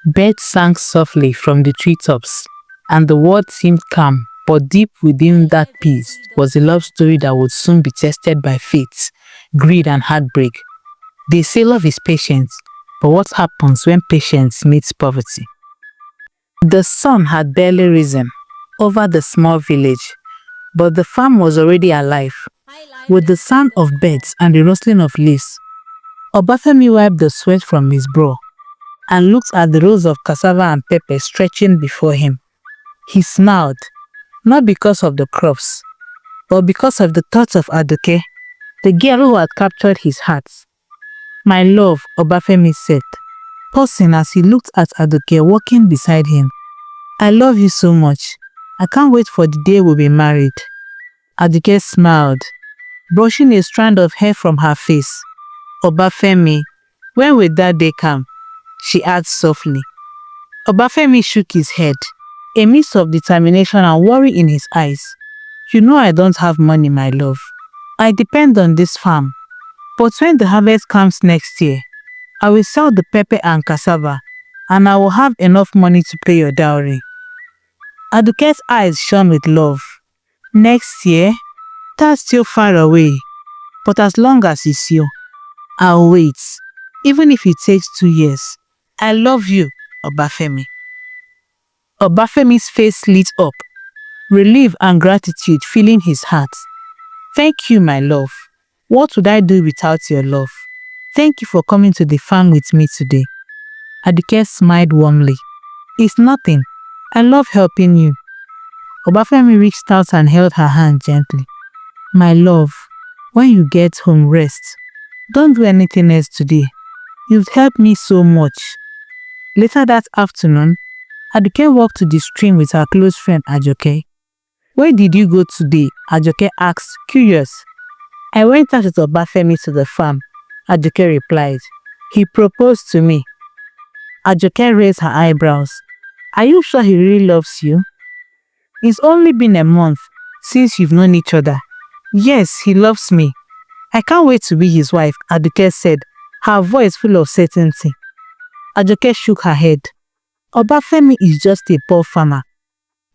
Birds sang softly from the treetops, and the world seemed calm, but deep within that peace was a love story that would soon be tested by fate, greed, and heartbreak. They say love is patience, but what happens when patience meets poverty? The sun had barely risen over the small village, but the farm was already alive with the sound of birds and the rustling of leaves. Obafemi wiped the sweat from his brow and looked at the rows of cassava and pepper stretching before him. He smiled, not because of the crops, but because of the thought of Aduke, the girl who had captured his heart. "My love," Obafemi said, pausing as he looked at Aduke walking beside him. "I love you so much. I can't wait for the day we'll be married." Aduke smiled, brushing a strand of hair from her face. "Obafemi, when will that day come?" she asked softly. Obafemi shook his head, a mix of determination and worry in his eyes. "You know I don't have money, my love. I depend on this farm. But when the harvest comes next year, I will sell the pepper and cassava, and I will have enough money to pay your dowry." Aduke's eyes shone with love. "Next year? That's still far away. But as long as it's you, I'll wait, even if it takes 2 years. I love you, Obafemi." Obafemi's face lit up, relief and gratitude filling his heart. "Thank you, my love. What would I do without your love? Thank you for coming to the farm with me today." Aduke smiled warmly. "It's nothing. I love helping you." Obafemi reached out and held her hand gently. "My love, when you get home, rest. Don't do anything else today. You've helped me so much." Later that afternoon, Aduke walked to the stream with her close friend Ajoke. "Where did you go today?" Ajoke asked, curious. "I went out with Obafemi to the farm," Ajoke replied. "He proposed to me." Ajoke raised her eyebrows. "Are you sure he really loves you?" "It's only been a month since you've known each other." "Yes, he loves me. I can't wait to be his wife," Aduke said, her voice full of certainty. Ajoke shook her head. "Obafemi is just a poor farmer.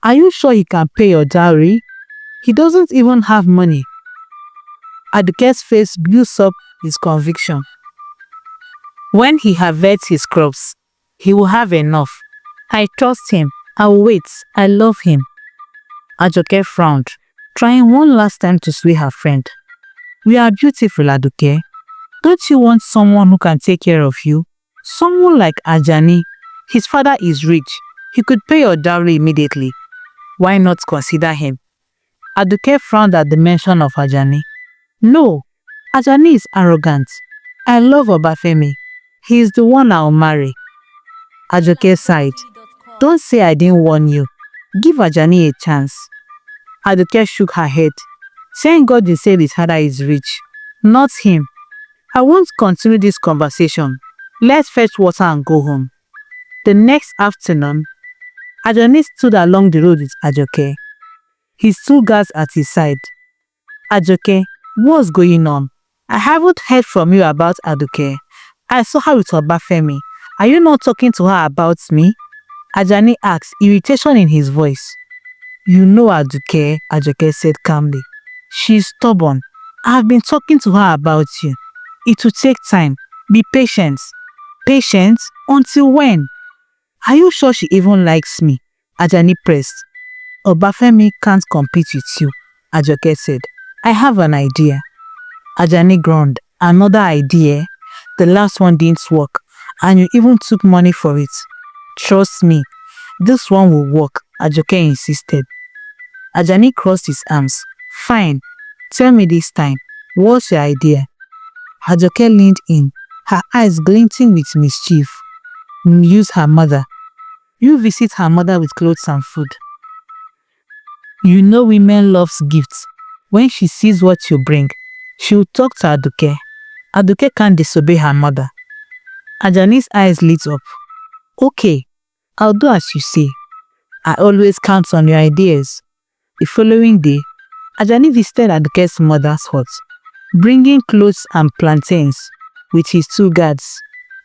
Are you sure he can pay your dowry? He doesn't even have money." Aduke's face blew up his conviction. "When he harvests his crops, he will have enough. I trust him. I'll wait. I love him." Ajoke frowned, trying one last time to sway her friend. "We are beautiful, Aduke. Don't you want someone who can take care of you? Someone like Ajani. His father is rich. He could pay your dowry immediately. Why not consider him?" Aduke frowned at the mention of Ajani. "No, Ajani is arrogant. I love Obafemi. He is the one I'll marry." Ajoke sighed. "Don't say I didn't warn you. Give Ajani a chance." Aduke shook her head. "Thank God you said his father is rich, not him. I won't continue this conversation. Let's fetch water and go home." The next afternoon, Ajani stood along the road with Ajoke, his two guards at his side. "Ajoke, what's going on? I haven't heard from you about Aduke. I saw her with Obafemi. Are you not talking to her about me?" Ajani asked, irritation in his voice. "You know Aduke," Ajoke said calmly. "She's stubborn. I've been talking to her about you. It will take time. Be patient." "Patient? Until when?" "Are you sure she even likes me?" Ajani pressed. "Obafemi can't compete with you," Ajoke said. "I have an idea." Ajani groaned. "Another idea? The last one didn't work, and you even took money for it." "Trust me, this one will work," Ajoke insisted. Ajani crossed his arms. "Fine. Tell me this time. What's your idea?" Ajoke leaned in, her eyes glinting with mischief. "Use her mother. You visit her mother with clothes and food. You know women loves gifts. When she sees what you bring, she'll talk to Aduke. Aduke can't disobey her mother." Ajani's eyes lit up. "Okay, I'll do as you say. I always count on your ideas." The following day, Ajani visited Aduke's mother's hut, bringing clothes and plantains with his two guards.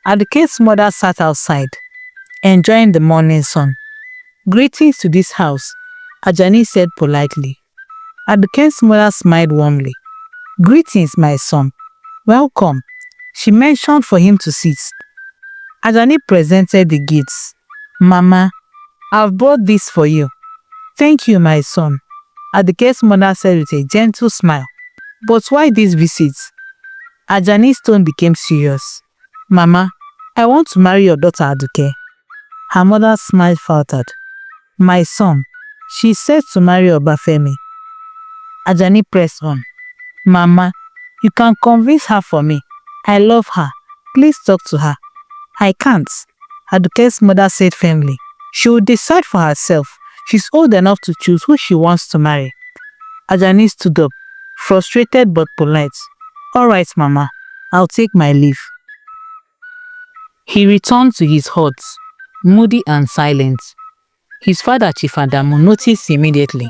Aduke's mother sat outside, enjoying the morning sun. Greetings to this house, Ajani said politely. Aduke's mother smiled warmly. Greetings, my son. Welcome. She motioned for him to sit. Ajani presented the gifts. Mama, I've brought this for you. Thank you, my son, Aduke's mother said with a gentle smile. But why this visit? Ajani's tone became serious. Mama, I want to marry your daughter Aduke. Her mother's smile faltered. My son, she said to marry Obafemi. Ajani pressed on. Mama, you can convince her for me. I love her. Please talk to her. I can't, Aduke's mother said firmly. She will decide for herself. She's old enough to choose who she wants to marry. Ajani stood up, frustrated but polite. All right, Mama, I'll take my leave. He returned to his hut, moody and silent. His father, Chief Adamu, noticed immediately.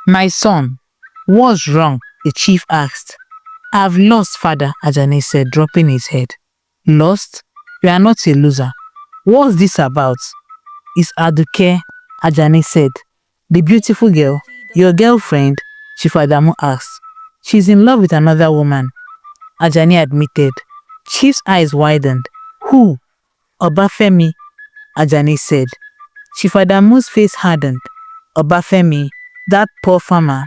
My son, what's wrong? The chief asked. I've lost, father, Ajani said, dropping his head. Lost? You are not a loser. What's this about? It's Aduke, Ajani said. The beautiful girl, your girlfriend, Chief Adamu asked. She's in love with another woman, Ajani admitted. Chief's eyes widened. Who? Obafemi, Ajani said. Chief Adamu's face hardened. Obafemi, that poor farmer.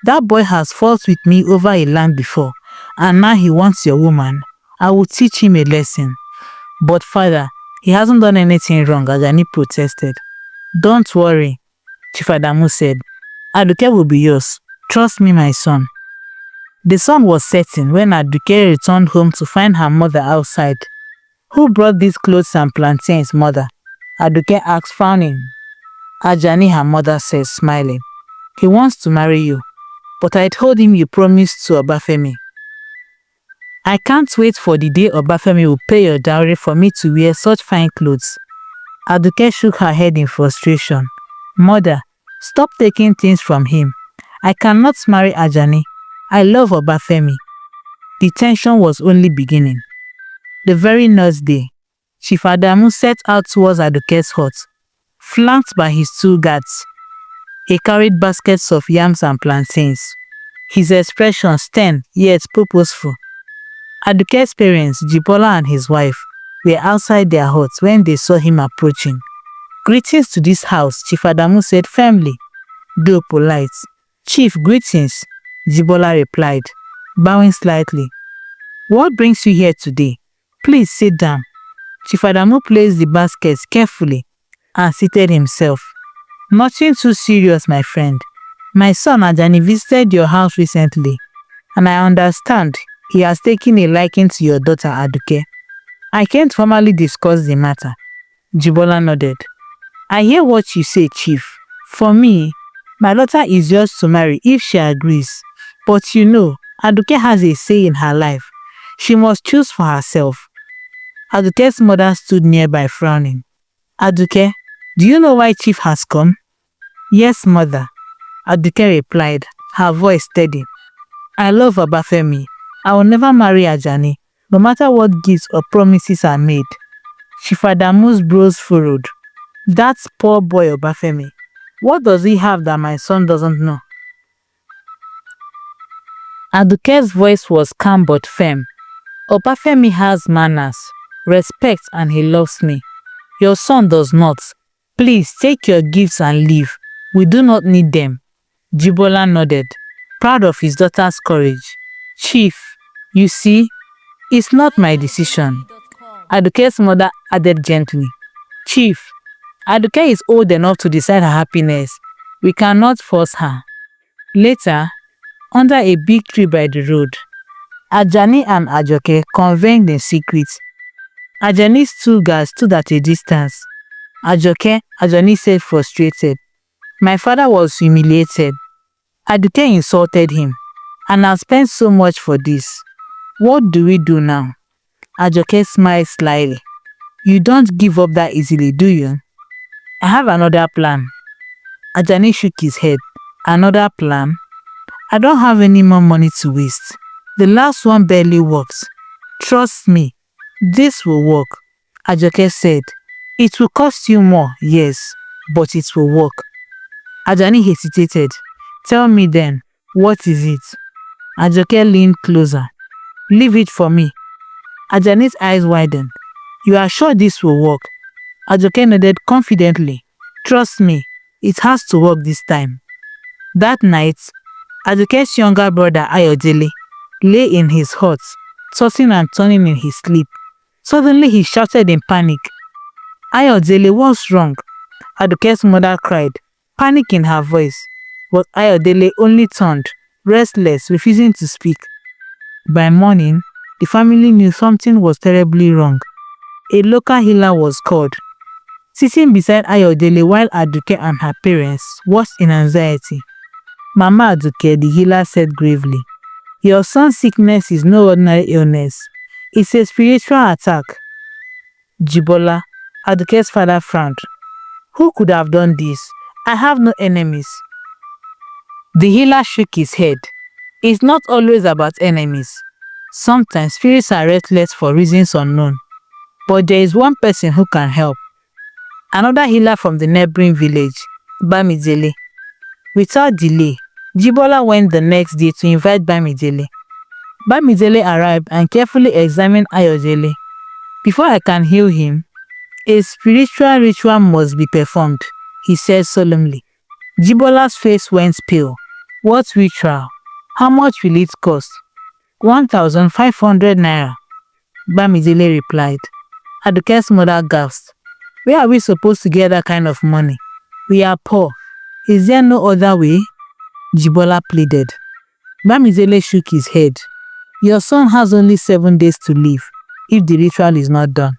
That boy has fought with me over a land before, and now he wants your woman. I will teach him a lesson. But father, he hasn't done anything wrong, Ajani protested. Don't worry, Chief Adamu said. Aduke will be yours. Trust me, my son. The sun was setting when Aduke returned home to find her mother outside. Who brought these clothes and plantains, mother? Aduke asked, frowning. Ajani, her mother said, smiling. He wants to marry you, but I told him you promised to Obafemi. I can't wait for the day Obafemi will pay your dowry for me to wear such fine clothes. Aduke shook her head in frustration. Mother, stop taking things from him. I cannot marry Ajani. I love Obafemi. The tension was only beginning. The very next day, Chief Adamu set out towards Aduke's hut, flanked by his two guards. He carried baskets of yams and plantains, his expression stern yet purposeful. Aduke's parents, Jibola and his wife, were outside their hut when they saw him approaching. Greetings to this house, Chief Adamu said firmly, though polite. Chief, greetings, Jibola replied, bowing slightly. What brings you here today? Please sit down. Chief Adamu placed the baskets carefully and seated himself. Nothing too serious, my friend. My son Ajani visited your house recently, and I understand he has taken a liking to your daughter Aduke. I can't formally discuss the matter. Jibola nodded. I hear what you say, Chief. For me, my daughter is yours to marry if she agrees. But you know, Aduke has a say in her life. She must choose for herself. Aduke's mother stood nearby frowning. Aduke, do you know why Chief has come? Yes, mother, Aduke replied, her voice steady. I love Obafemi. I will never marry Ajani, no matter what gifts or promises are made. Chief Adamu's brows furrowed. That poor boy Obafemi. What does he have that my son doesn't know? Aduke's voice was calm but firm. Obafemi has manners, respect, and he loves me. Your son does not. Please take your gifts and leave. We do not need them. Jibola nodded, proud of his daughter's courage. Chief, you see, it's not my decision. Aduke's mother added gently. Chief, Aduke is old enough to decide her happiness. We cannot force her. Later, under a big tree by the road, Ajani and Ajoke convened in secret. Ajani's two guards stood at a distance. Ajani said frustrated. My father was humiliated. Aduke insulted him, and I've spent so much for this. What do we do now? Ajoke smiled slyly. You don't give up that easily, do you? I have another plan. Ajani shook his head. Another plan? I don't have any more money to waste. The last one barely worked. Trust me, this will work, Ajoke said. It will cost you more, yes, but it will work. Ajani hesitated. Tell me then, what is it? Ajoke leaned closer. Leave it for me. Ajani's eyes widened. You are sure this will work? Ajoke nodded confidently. Trust me, it has to work this time. That night, Ajoke's younger brother Ayodele lay in his hut, tossing and turning in his sleep. Suddenly he shouted in panic. Ayodele, what's wrong? Ajoke's mother cried, panic in her voice. But Ayodele only turned, restless, refusing to speak. By morning, the family knew something was terribly wrong. A local healer was called. Sitting beside Ayodele while Aduke and her parents watched in anxiety, Mama Aduke, the healer, said gravely, your son's sickness is no ordinary illness. It's a spiritual attack. Jibola, Aduke's father, frowned. Who could have done this? I have no enemies. The healer shook his head. It's not always about enemies. Sometimes spirits are restless for reasons unknown. But there is one person who can help. Another healer from the neighboring village, Bamidele. Without delay, Jibola went the next day to invite Bamidele. Bamidele arrived and carefully examined Ayodele. Before I can heal him, a spiritual ritual must be performed, he said solemnly. Jibola's face went pale. What ritual? How much will it cost? 1,500 naira. Bamidele replied. Aduke's mother gasped. Where are we supposed to get that kind of money? We are poor. Is there no other way? Jibola pleaded. Bamidele shook his head. Your son has only 7 days to live if the ritual is not done.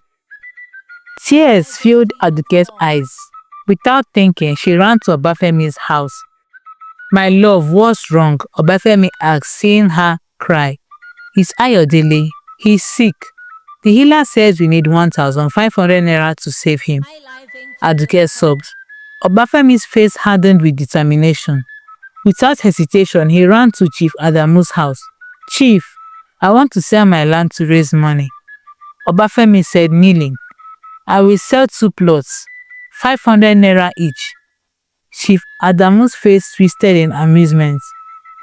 Tears filled Aduke's eyes. Without thinking, she ran to Obafemi's house. My love, what's wrong? Obafemi asked, seeing her cry. It's Ayodele. He's sick. The healer says we need 1,500 naira to save him. Aduke sobbed. Obafemi's face hardened with determination. Without hesitation, he ran to Chief Adamu's house. Chief, I want to sell my land to raise money. Obafemi said, kneeling. I will sell 2 plots, 500 naira each. Chief Adamu's face twisted in amusement.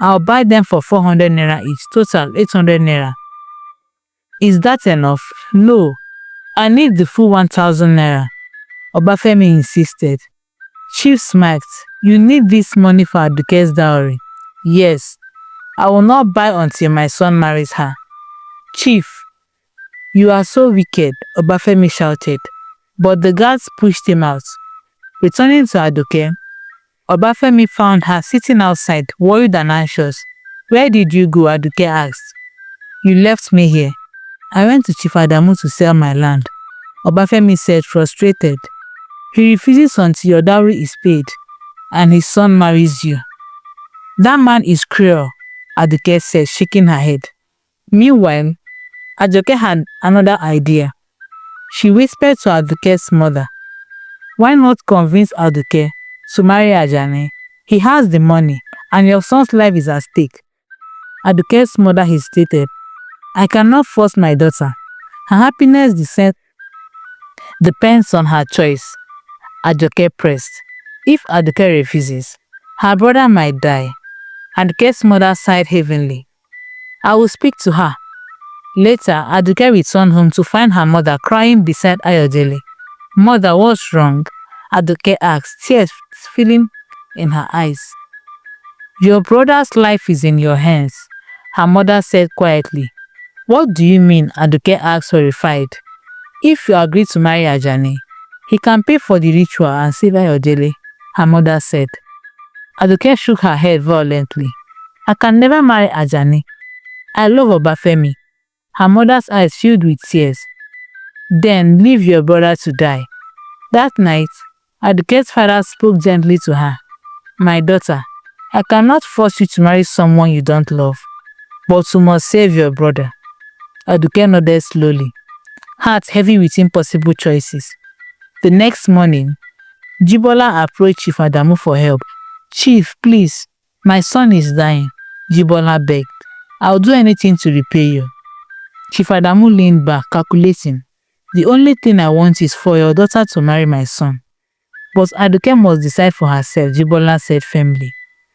I'll buy them for 400 naira each, total 800 naira. Is that enough? No, I need the full 1,000 naira. Obafemi insisted. Chief smiled. You need this money for Aduke's dowry. Yes, I will not buy until my son marries her. Chief, you are so wicked, Obafemi shouted. But the guards pushed him out. Returning to Aduke, Obafemi found her sitting outside, worried and anxious. Where did you go? Aduke asked. You left me here. I went to Chief Adamu to sell my land. Obafemi said, frustrated. He refuses until your dowry is paid and his son marries you. That man is cruel, Aduke said, shaking her head. Meanwhile, Aduke had another idea. She whispered to Aduke's mother, why not convince Aduke to marry Ajani? He has the money and your son's life is at stake. Aduke's mother hesitated. I cannot force my daughter. Her happiness depends on her choice. Aduke pressed. If Aduke refuses, her brother might die. Aduke's mother sighed heavily. I will speak to her. Later, Aduke returned home to find her mother crying beside Ayodele. Mother, what's wrong? Aduke asked, tears filling in her eyes. Your brother's life is in your hands, her mother said quietly. What do you mean? Aduke asked, horrified. If you agree to marry Ajani, he can pay for the ritual and save Ayodele, her mother said. Aduke shook her head violently. I can never marry Ajani. I love Obafemi. Her mother's eyes filled with tears. Then leave your brother to die. That night, Aduke's father spoke gently to her. My daughter, I cannot force you to marry someone you don't love, but you must save your brother. Aduke nodded slowly, heart heavy with impossible choices. The next morning, Jibola approached Chief Adamu for help. Chief, please, my son is dying, Jibola begged. I'll do anything to repay you. Chief Adamu leaned back, calculating. The only thing I want is for your daughter to marry my son. But Aduke must decide for herself, Jibola said firmly.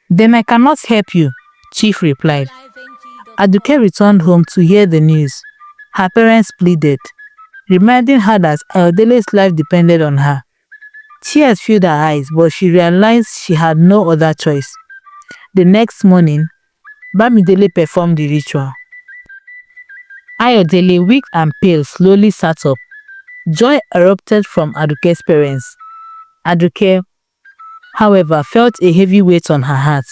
Then I cannot help you, Chief replied. Aduke returned home to hear the news. Her parents pleaded, reminding her that Ayodele's life depended on her. Tears filled her eyes, but she realized she had no other choice. The next morning, Bamidele performed the ritual. Ayodele, weak and pale, slowly sat up. Joy erupted from Aduke's parents. Aduke, however, felt a heavy weight on her heart.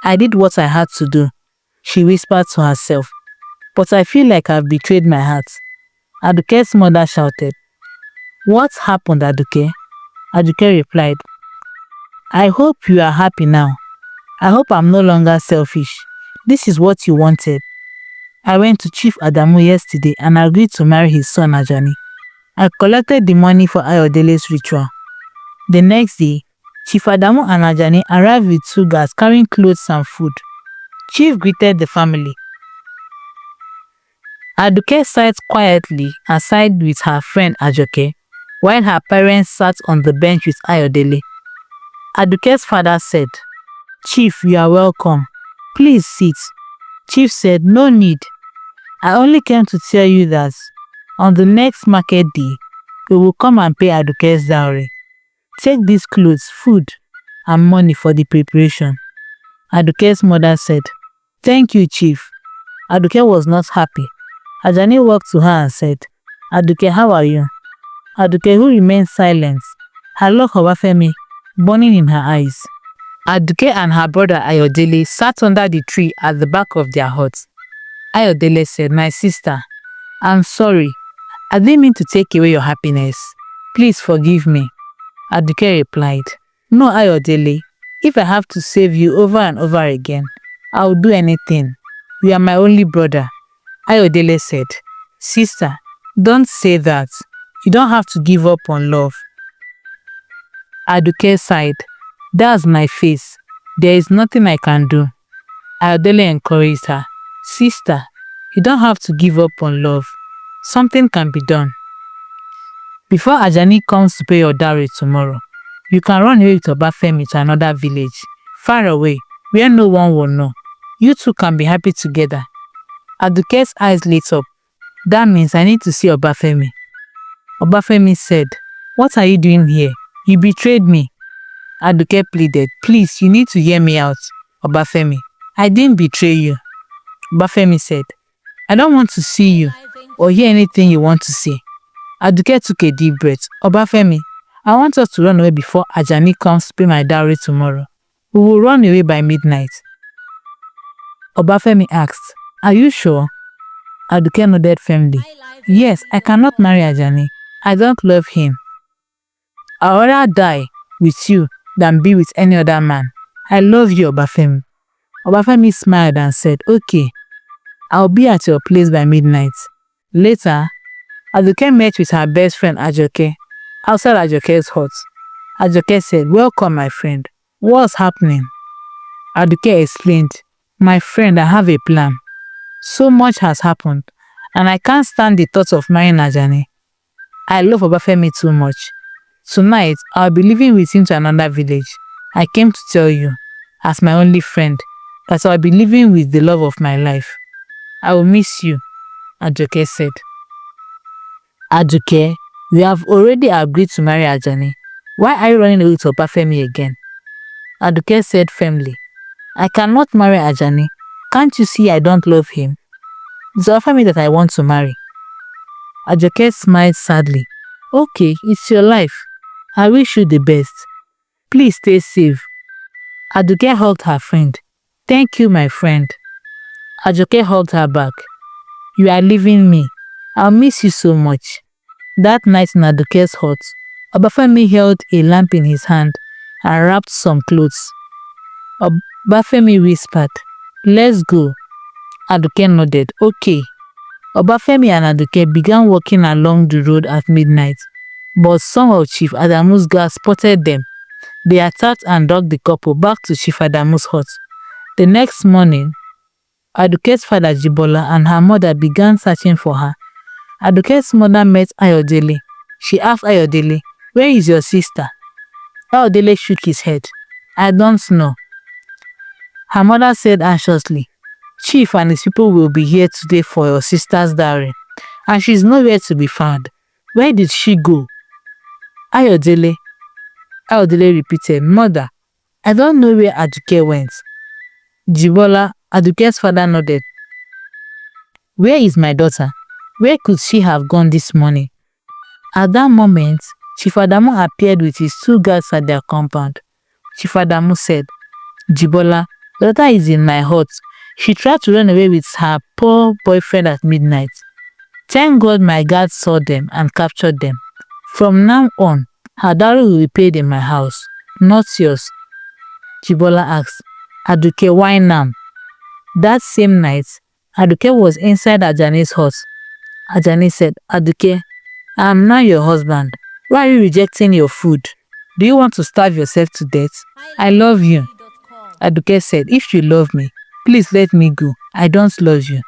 I did what I had to do, she whispered to herself. But I feel like I've betrayed my heart. Aduke's mother shouted. What happened, Aduke? Aduke replied, I hope you are happy now. I hope I'm no longer selfish. This is what you wanted. I went to Chief Adamu yesterday and agreed to marry his son Ajani. I collected the money for Ayodele's ritual. The next day, Chief Adamu and Ajani arrived with 2 guards carrying clothes and food. Chief greeted the family. Aduke sat quietly aside with her friend Ajoke, while her parents sat on the bench with Ayodele. Aduke's father said, Chief, you are welcome. Please sit. Chief said, no need. I only came to tell you that on the next market day, we will come and pay Aduke's dowry. Take these clothes, food, and money for the preparation. Aduke's mother said, thank you, Chief. Aduke was not happy. Ajani walked to her and said, Aduke, how are you? Aduke, who remained silent, her look of Afemi burning in her eyes. Aduke and her brother Ayodele sat under the tree at the back of their hut. Ayodele said, my sister, I'm sorry. I didn't mean to take away your happiness. Please forgive me. Aduke replied, no, Ayodele. If I have to save you over and over again, I will do anything. You are my only brother. Ayodele said, sister, don't say that. You don't have to give up on love. Aduke sighed, that's my face. There is nothing I can do. Ayodele encouraged her, sister, you don't have to give up on love. Something can be done. Before Ajani comes to pay your dowry tomorrow, you can run away with Obafemi to another village, far away, where no one will know. You two can be happy together. Aduke's eyes lit up. That means I need to see Obafemi. Obafemi said, what are you doing here? You betrayed me. Aduke pleaded, please, you need to hear me out. Obafemi, I didn't betray you. Obafemi said, I don't want to see you or hear anything you want to say. Aduke took a deep breath. Obafemi, I want us to run away before Ajani comes to pay my dowry tomorrow. We will run away by midnight. Obafemi asked, are you sure? Aduke nodded firmly. Yes, I cannot marry Ajani. I don't love him. I'd rather die with you than be with any other man. I love you, Obafemi. Obafemi smiled and said, okay, I'll be at your place by midnight. Later, Aduke met with her best friend Ajoke outside Ajoke's hut. Ajoke said, welcome, my friend. What's happening? Aduke explained, my friend, I have a plan. So much has happened, and I can't stand the thought of marrying Ajani. I love Obafemi too much. Tonight, I'll be living with him to another village. I came to tell you, as my only friend, that I'll be living with the love of my life. I will miss you, Ajoke said. Ajoke, we have already agreed to marry Ajani. Why are you running away to Obafemi again? Aduke said firmly, I cannot marry Ajani. Can't you see I don't love him? It's Obafemi that I want to marry. Ajoke smiled sadly. Okay, it's your life. I wish you the best. Please stay safe. Aduke hugged her friend. Thank you, my friend. Ajoke hugged her back. You are leaving me. I'll miss you so much. That night in Aduke's hut, Obafemi held a lamp in his hand and wrapped some clothes. Obafemi whispered, let's go. Aduke nodded. Okay. Obafemi and Aduke began walking along the road at midnight, but some of Chief Adamu's guards spotted them. They attacked and dragged the couple back to Chief Adamu's hut. The next morning, Aduke's father Jibola and her mother began searching for her. Aduke's mother met Ayodele. She asked Ayodele, "Where is your sister?" Ayodele shook his head. "I don't know." Her mother said anxiously, "Chief and his people will be here today for your sister's dowry, and she's nowhere to be found. Where did she go?" Ayodele. Ayodele repeated, "Mother, I don't know where Aduke went." Jibola, Aduke's father, nodded. "Where is my daughter? Where could she have gone this morning?" At that moment, Chief Adamu appeared with his 2 guards at their compound. Chief Adamu said, "Jibola, your daughter is in my hut. She tried to run away with her poor boyfriend at midnight. Thank God my guards saw them and captured them. From now on, her dowry will be paid in my house, not yours." Jibola asked, "Aduke, why now?" That same night, Aduke was inside Ajani's hut. Ajani said, "Aduke, I am now your husband. Why are you rejecting your food? Do you want to starve yourself to death? I love you." Aduke said, "If you love me, please let me go. I don't love you."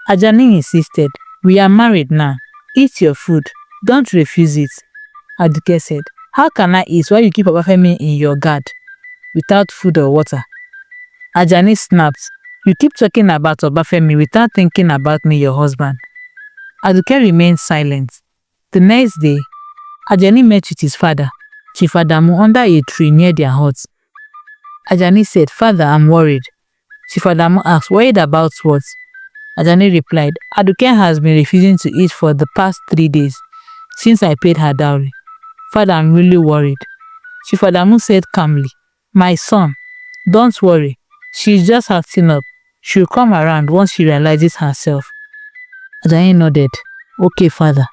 Ajani insisted, "We are married now. Eat your food. Don't refuse it." Aduke said, "How can I eat while you keep Obafemi in your guard without food or water?" Ajani snapped, "You keep talking about Obafemi without thinking about me, your husband." Aduke remained silent. The next day, Ajani met with his father, Chief Adamu, under a tree near their hut. Ajani said, "Father, I'm worried." Chief Adamu asked, "Worried about what?" Ajani replied, "Aduke has been refusing to eat for the past 3 days since I paid her dowry. Father, I'm really worried." Chief Adamu said calmly, "My son, don't worry. She's just acting up. She'll come around once she realizes herself." Ajani nodded. "Okay, father."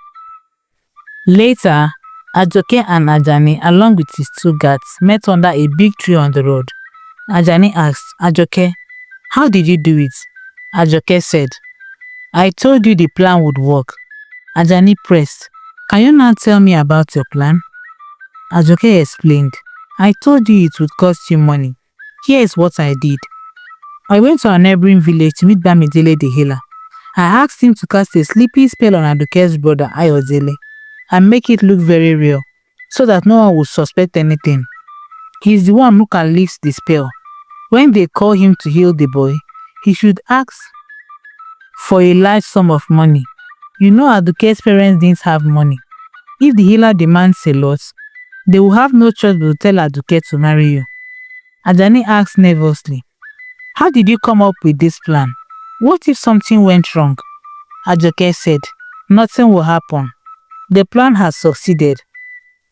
Later, Ajoke and Ajani, along with his 2 guards, met under a big tree on the road. Ajani asked, "Ajoke, how did you do it?" Ajoke said, "I told you the plan would work." Ajani pressed, "Can you now tell me about your plan?" Ajoke explained, "I told you it would cost you money. Here is what I did. I went to a neighboring village to meet Bamidele the healer. I asked him to cast a sleeping spell on Aduke's brother Ayodele and make it look very real, so that no one would suspect anything. He's the one who can lift the spell. When they call him to heal the boy, he should ask for a large sum of money. You know Aduke's parents didn't have money. If the healer demands a lot, they will have no choice but to tell Aduke to marry you." Ajani asked nervously, "How did you come up with this plan? What if something went wrong?" Ajoke said, "Nothing will happen. The plan has succeeded."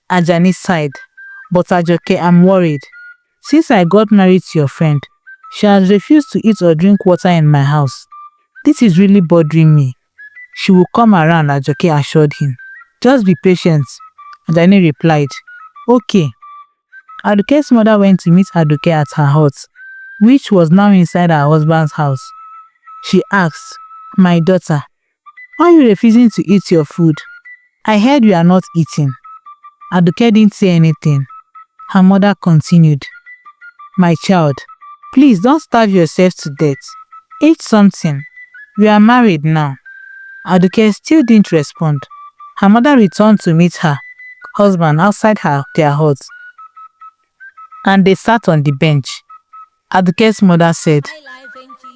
Ajani sighed, "But Ajoke, I'm worried. Since I got married to your friend, she has refused to eat or drink water in my house. This is really bothering me." "She will come around," Ajoke assured him. "Just be patient." Ajani replied, "Okay." Aduke's mother went to meet Aduke at her hut, which was now inside her husband's house. She asked, "My daughter, why are you refusing to eat your food? I heard you are not eating." Aduke didn't say anything. Her mother continued, "My child, please don't starve yourself to death. Eat something. We are married now." Aduke still didn't respond. Her mother returned to meet her husband outside their hut, and they sat on the bench. Aduke's mother said,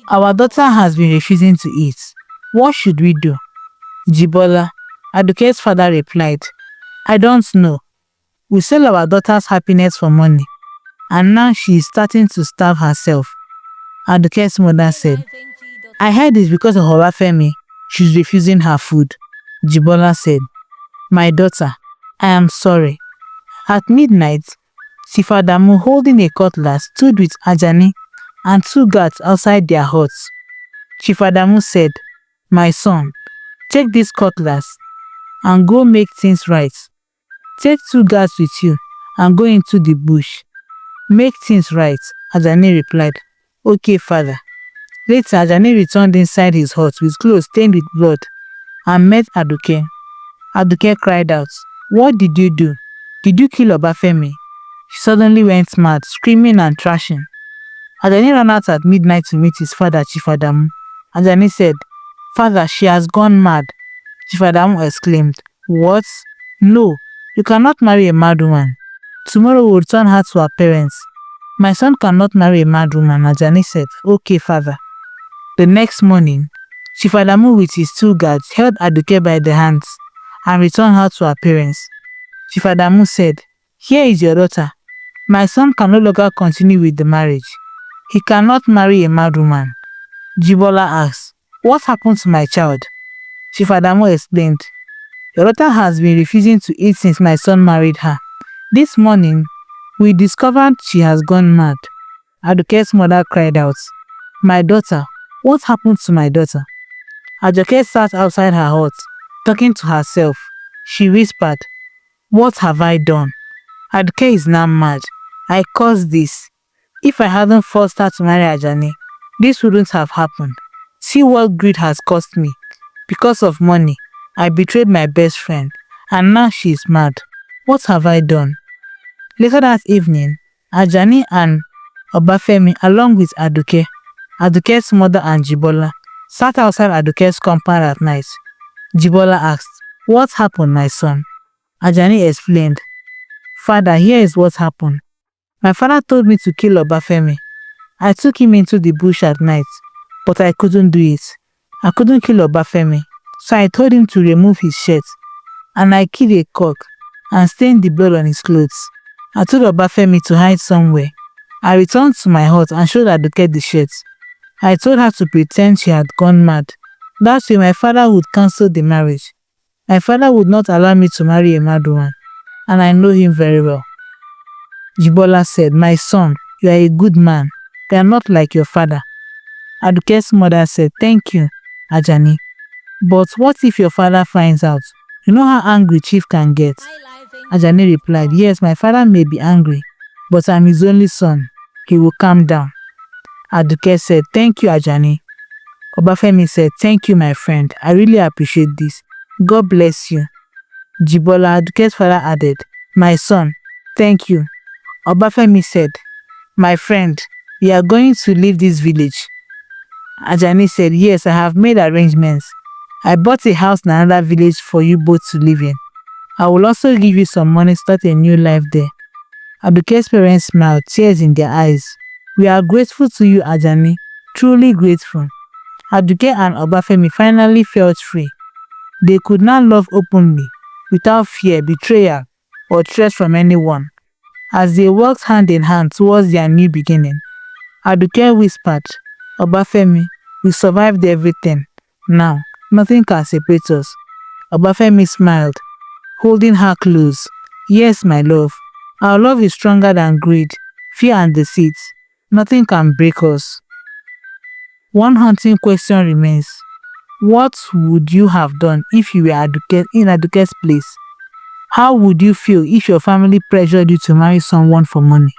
"Our daughter has been refusing to eat. What should we do?" Jibola, Aduke's father, replied, "I don't know. We sell our daughter's happiness for money, and now she is starting to starve herself." Aduke's mother said, "I heard it's because of Obafemi she's refusing her food." Jibola said, "My daughter, I am sorry." At midnight, Chief Adamu, holding a cutlass, stood with Ajani and 2 guards outside their huts. Chief Adamu said, "My son, take this cutlass and go make things right. Take 2 guards with you and go into the bush. Make things right." Ajani replied, "Okay, father." Later, Ajani returned inside his hut with clothes stained with blood and met Aduke. Aduke cried out, "What did you do? Did you kill Obafemi?" She suddenly went mad, screaming and thrashing. Ajani ran out at midnight to meet his father, Chief Adamu. Ajani said, "Father, she has gone mad. Chief Adamu exclaimed. What? No, you cannot marry a mad woman. Tomorrow we'll return her to her parents. My son cannot marry a mad woman, Ajani said. Okay, father. The next morning, Chief Adamu with his two guards held Aduke by the hands and returned her to her parents. Chief Adamu said, Here is your daughter. My son can no longer continue with the marriage. He cannot marry a mad woman. Jibola asked, What happened to my child? Chief Adamu explained, Your daughter has been refusing to eat since my son married her. This morning, we discovered she has gone mad. Aduke's mother cried out, My daughter, what happened to my daughter? Aduke sat outside her hut, talking to herself. She whispered, What have I done? Aduke is now mad. I caused this. If I hadn't forced her to marry Ajani, this wouldn't have happened. See what greed has cost me. Because of money, I betrayed my best friend, and now she is mad. What have I done? Later that evening, Ajani and Obafemi, along with Aduke, Aduke's mother and Jibola, sat outside Aduke's compound at night. Jibola asked, What happened, my son? Ajani explained, Father, here is what happened. My father told me to kill Obafemi. I took him into the bush at night, but I couldn't do it. I couldn't kill Obafemi, so I told him to remove his shirt, and I killed a cock and stained the blood on his clothes. I told Obafemi to hide somewhere. I returned to my hut and showed Aduke the shirt. I told her to pretend she had gone mad. That way my father would cancel the marriage. My father would not allow me to marry a mad woman, and I know him very well. Jibola said, My son, you are a good man. You are not like your father. Aduke's mother said, Thank you, Ajani. But what if your father finds out? You know how angry Chief can get. Ajani replied, Yes, my father may be angry, but I'm his only son. He will calm down. Aduke said, Thank you, Ajani. Obafemi said, Thank you, my friend. I really appreciate this. God bless you. Jibola, Aduke's father, added, My son, thank you. Obafemi said, My friend, we are going to leave this village. Ajani said, Yes, I have made arrangements. I bought a house in another village for you both to live in. I will also give you some money to start a new life there. Aduke's parents smiled, tears in their eyes. We are grateful to you, Ajani. Truly grateful. Aduke and Obafemi finally felt free. They could now love openly, without fear, betrayal, or threats from anyone. As they walked hand in hand towards their new beginning, Aduke whispered, Obafemi, we survived everything. Now, nothing can separate us. Obafemi smiled, holding her close. Yes, my love. Our love is stronger than greed, fear and deceit. Nothing can break us. One haunting question remains. What would you have done if you were in Aduke's place? How would you feel if your family pressured you to marry someone for money?